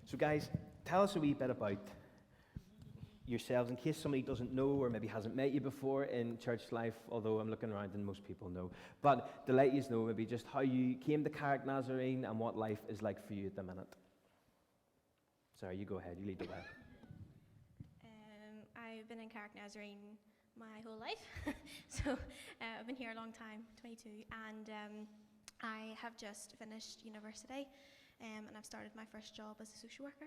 So guys, tell us a wee bit about yourselves, in case somebody doesn't know or maybe hasn't met you before in church life, although I'm looking around and most people know. But to let you know maybe just how you came to Carrick Nazarene and what life is like for you at the minute. Sorry, you go ahead, you lead the way. I've been in Carrick Nazarene my whole life, so I've been here a long time, 22, and I have just finished university, and I've started my first job as a social worker.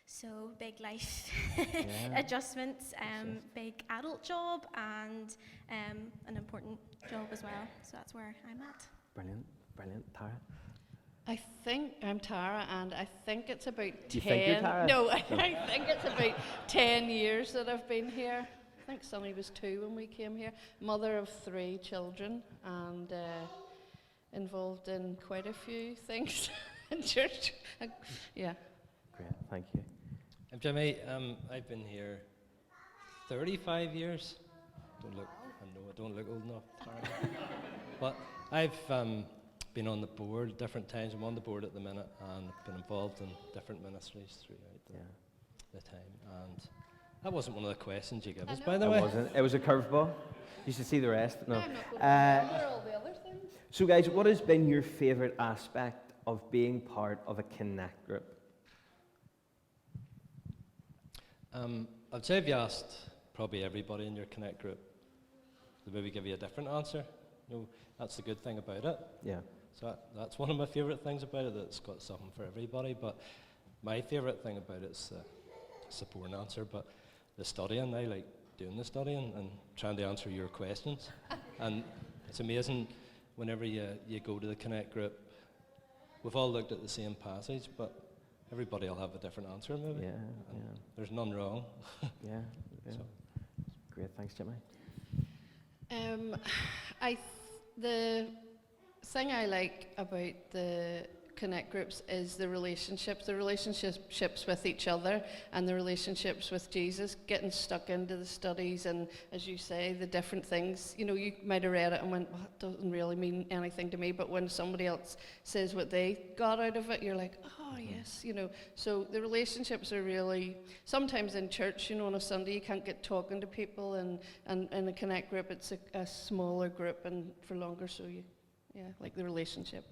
So big life adjustments, big adult job, and an important job as well. So that's where I'm at. Brilliant, brilliant. Tara? I think I'm Tara, and I think it's about 10. You think you're Tara? No, I think it's about 10 years that I've been here. I think Sonny was 2 when we came here. Mother of 3 children, and involved in quite a few things in church. Yeah. Great, thank you. I'm Jimmy. I've been here 35 years. I know I don't look old enough, Tara. But I've been on the board at different times. I'm on the board at the minute, and I've been involved in different ministries throughout the time. And that wasn't one of the questions you gave us, by the way. It wasn't. It was a curveball. You should see the rest. No. I'm not going to remember all the other things. So guys, what has been your favourite aspect of being part of a Connect group? I'd say if you asked probably everybody in your Connect group, they'd maybe give you a different answer. You know, that's the good thing about it. Yeah. So that's one of my favourite things about it, that it's got something for everybody. But my favourite thing about it is it's a boring answer, but the studying. I like doing the studying and trying to answer your questions. And it's amazing whenever you go to the Connect group, we've all looked at the same passage, but everybody will have a different answer maybe. Yeah. There's none wrong. Yeah. So. Great, thanks, Jimmy. The thing I like about the Connect groups is the relationships with each other and the relationships with Jesus, getting stuck into the studies and, as you say, the different things. You know, you might have read it and went, well, it doesn't really mean anything to me, but when somebody else says what they got out of it, you're like, oh, yes, you know. So the relationships are really, sometimes in church, you know, on a Sunday, you can't get talking to people, and in a Connect group, it's a smaller group and for longer, so you, like the relationship.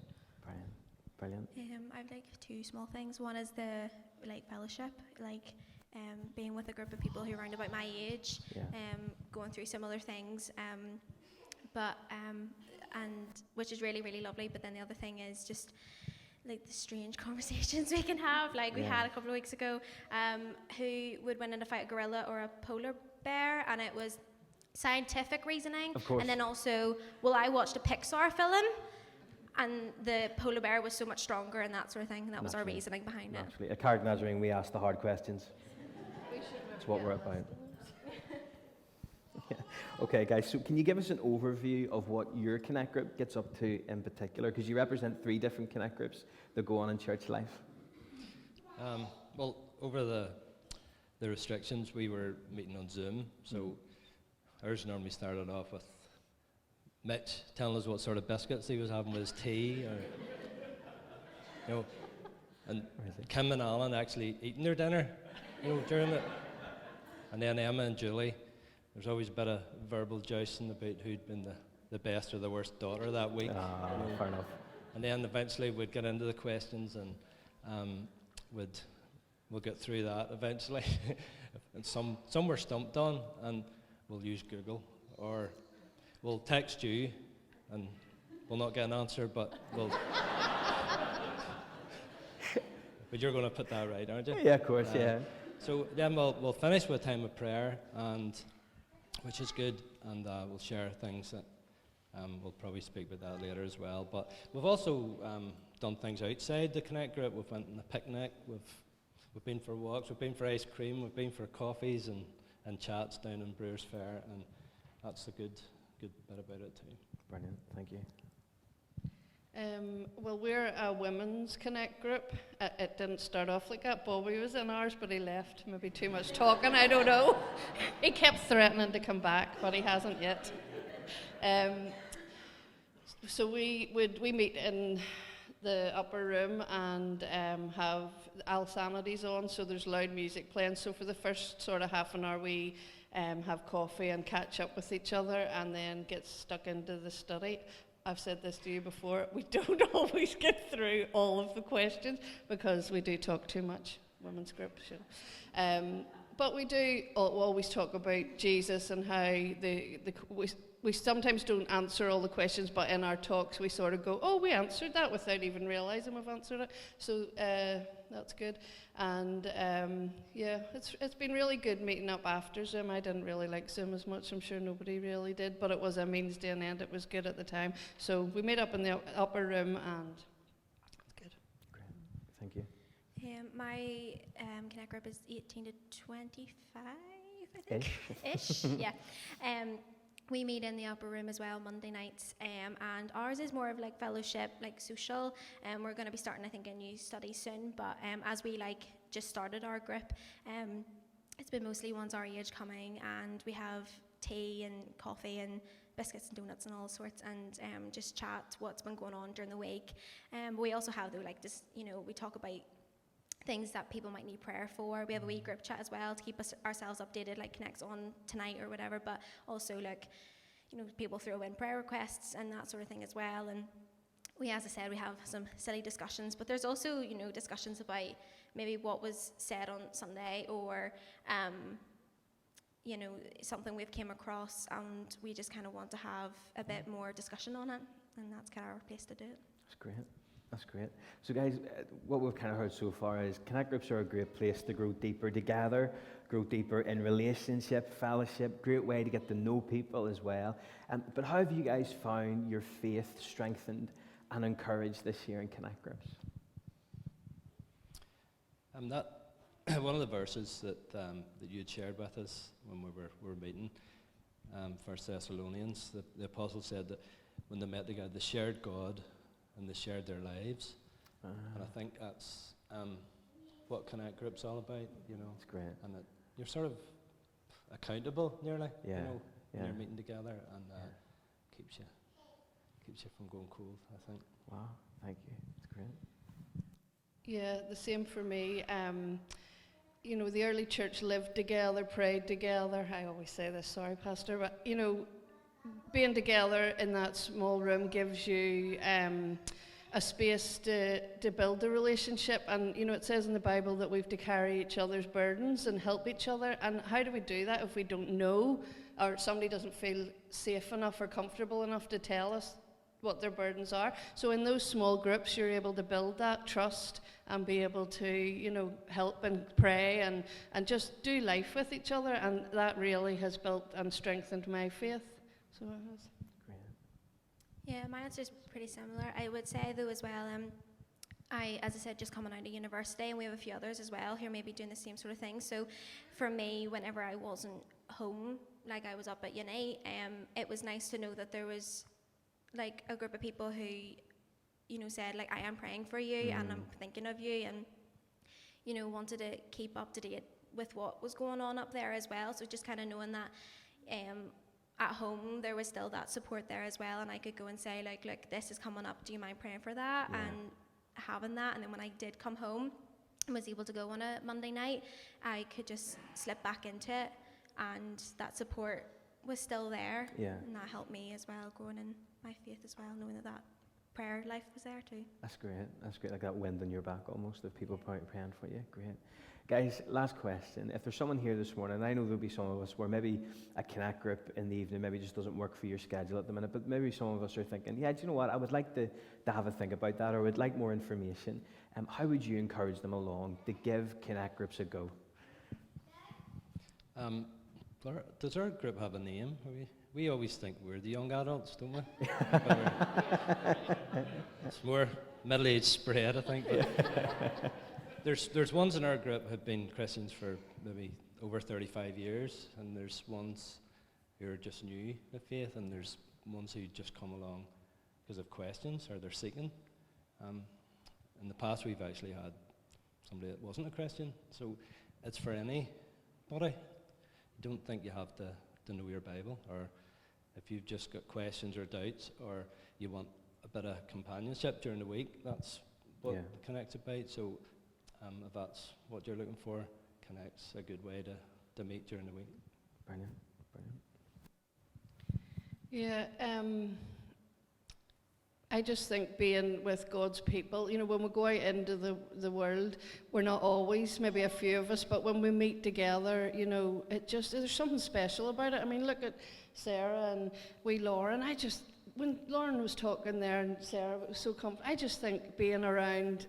Brilliant. I've like 2 small things. One is the fellowship, being with a group of people who are around about my age, going through similar things, and which is really, really lovely. But then the other thing is just like the strange conversations we can have. Like we had a couple of weeks ago, who would win in a fight, a gorilla or a polar bear, and it was scientific reasoning. Of course. And then also, well, I watched a Pixar film, and the polar bear was so much stronger and that sort of thing. And that was our reasoning behind it. At Carrick Nazarene, we ask the hard questions. That's what we're about. Okay, guys, so can you give us an overview of what your Connect group gets up to in particular? Because you represent 3 different Connect groups that go on in church life. Well, over the restrictions, we were meeting on Zoom. So ours normally started off with Mitch telling us what sort of biscuits he was having with his tea, or, you know, and Kim and Alan actually eating their dinner, you know, during it. And then Emma and Julie, there's always a bit of verbal jousting about who'd been the best or the worst daughter that week. Fair enough. And then eventually we'd get into the questions, and we'll get through that eventually. And some were stumped on, and we'll use Google, or we'll text you, and we'll not get an answer, but we'll. But you're going to put that right, aren't you? Yeah, of course, yeah. So then we'll finish with a time of prayer, and which is good, and we'll share things that we'll probably speak about that later as well. But we've also done things outside the Connect group. We've went on a picnic. We've been for walks. We've been for ice cream. We've been for coffees and chats down in Brewers Fair, and that's a good bit about it too. Brilliant, thank you. Well, we're a women's Connect group. It didn't start off like that. Bobby was in ours, but he left. Maybe too much talking, I don't know. He kept threatening to come back, but he hasn't yet. So we meet in the upper room and have Al Sanity's on, so there's loud music playing. So for the first sort of half an hour, we have coffee and catch up with each other, and then get stuck into the study. I've said this to you before, we don't always get through all of the questions because we do talk too much, women's group. But we do always talk about Jesus and how we sometimes don't answer all the questions, but in our talks we sort of go, oh, we answered that without even realising we've answered it. So that's good. And it's been really good meeting up after Zoom. I didn't really like Zoom as much. I'm sure nobody really did, but it was a means to an end. It was good at the time. So we met up in the upper room, and it's good. Great, thank you. My Connect group is 18 to 25, I think. Ish, yeah. We meet in the upper room as well Monday nights, and ours is more of like fellowship, like social. We're going to be starting, I think, a new study soon. But as we just started our group, it's been mostly ones our age coming, and we have tea and coffee and biscuits and donuts and all sorts, and just chat what's been going on during the week. We also have we talk about things that people might need prayer for. We have a wee group chat as well to keep ourselves updated, like Connect's on tonight or whatever, but also people throw in prayer requests and that sort of thing as well. And as I said, we have some silly discussions, but there's also, discussions about maybe what was said on Sunday, or something we've came across, and we just kind of want to have a bit more discussion on it, and that's kind of our place to do it. That's great. That's great. So guys, what we've kind of heard so far is Connect groups are a great place to grow deeper together, grow deeper in relationship, fellowship, great way to get to know people as well. But how have you guys found your faith strengthened and encouraged this year in Connect groups? One of the verses that you had shared with us when we were meeting, 1 Thessalonians, the apostle said that when they met together, they shared God and they shared their lives. And I think that's what Connect Group's all about, It's great. And that you're sort of accountable nearly, when you're meeting together, and keeps you from going cold, I think. Wow, thank you. It's great. Yeah, the same for me. The early church lived together, prayed together. I always say this, sorry, Pastor, but being together in that small room gives you a space to build a relationship. And it says in the Bible that we've to carry each other's burdens and help each other. And how do we do that if we don't know, or somebody doesn't feel safe enough or comfortable enough to tell us what their burdens are? So in those small groups, you're able to build that trust and be able to help and pray and just do life with each other. And that really has built and strengthened my faith. So it has. Great. Yeah, my answer is pretty similar. I would say, though, as well, as I said, just coming out of university, and we have a few others as well who are maybe doing the same sort of thing. So for me, whenever I wasn't home, like I was up at uni, it was nice to know that there was a group of people who, said, I am praying for you, and I'm thinking of you, and, wanted to keep up to date with what was going on up there as well. So just kind of knowing that at home there was still that support there as well, and I could go and say, look, this is coming up, do you mind praying for that? Yeah. And having that, and then when I did come home and was able to go on a Monday night, I could just slip back into it, and that support was still there. Yeah. And that helped me as well, growing in my faith as well, knowing that prayer life was there too. That's great. That's great. Like that wind on your back almost, of people praying for you. Great. Guys, last question. If there's someone here this morning, and I know there'll be some of us where maybe a Connect group in the evening maybe just doesn't work for your schedule at the minute, but maybe some of us are thinking, yeah, do you know what? I would like to have a think about that, or would like more information. How would you encourage them along to give Connect groups a go? Does our group have a name? We always think we're the young adults, don't we? It's more middle-aged spread, I think. But there's ones in our group who have been Christians for maybe over 35 years, and there's ones who are just new in the faith, and there's ones who just come along because of questions or they're seeking. In the past, we've actually had somebody that wasn't a Christian, so it's for anybody. Don't think you have to know your Bible, or if you've just got questions or doubts, or you want a bit of companionship during the week. That's what Yeah. Connect's about. So if that's what you're looking for, Connect's a good way to meet during the week. Brilliant, brilliant. Yeah, I just think being with God's people, you know, when we go out into the world, we're not always, maybe a few of us, but when we meet together, you know, there's something special about it. I mean, look at Sarah and wee Lauren. When Lauren was talking there and Sarah was so comfortable, I just think being around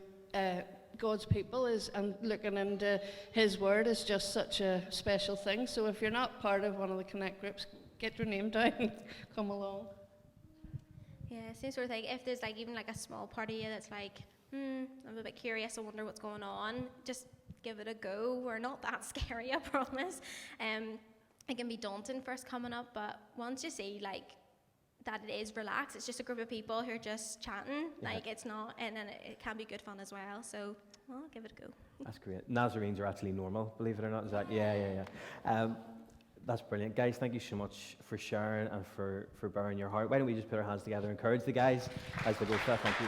God's people and looking into His Word is just such a special thing. So if you're not part of one of the Connect groups, get your name down, come along. Yeah, same sort of thing. If there's like even like a small part of you that's like, I'm a bit curious, I wonder what's going on, just give it a go. We're not that scary, I promise. It can be daunting first coming up, but once you see like that it is relaxed, it's just a group of people who are just chatting, like it's not, and then it can be good fun as well. So, well, give it a go. That's great. Nazarenes are actually normal, believe it or not. Is that? Yeah. That's brilliant. Guys, thank you so much for sharing and for bearing your heart. Why don't we just put our hands together and encourage the guys as they go through. Thank you.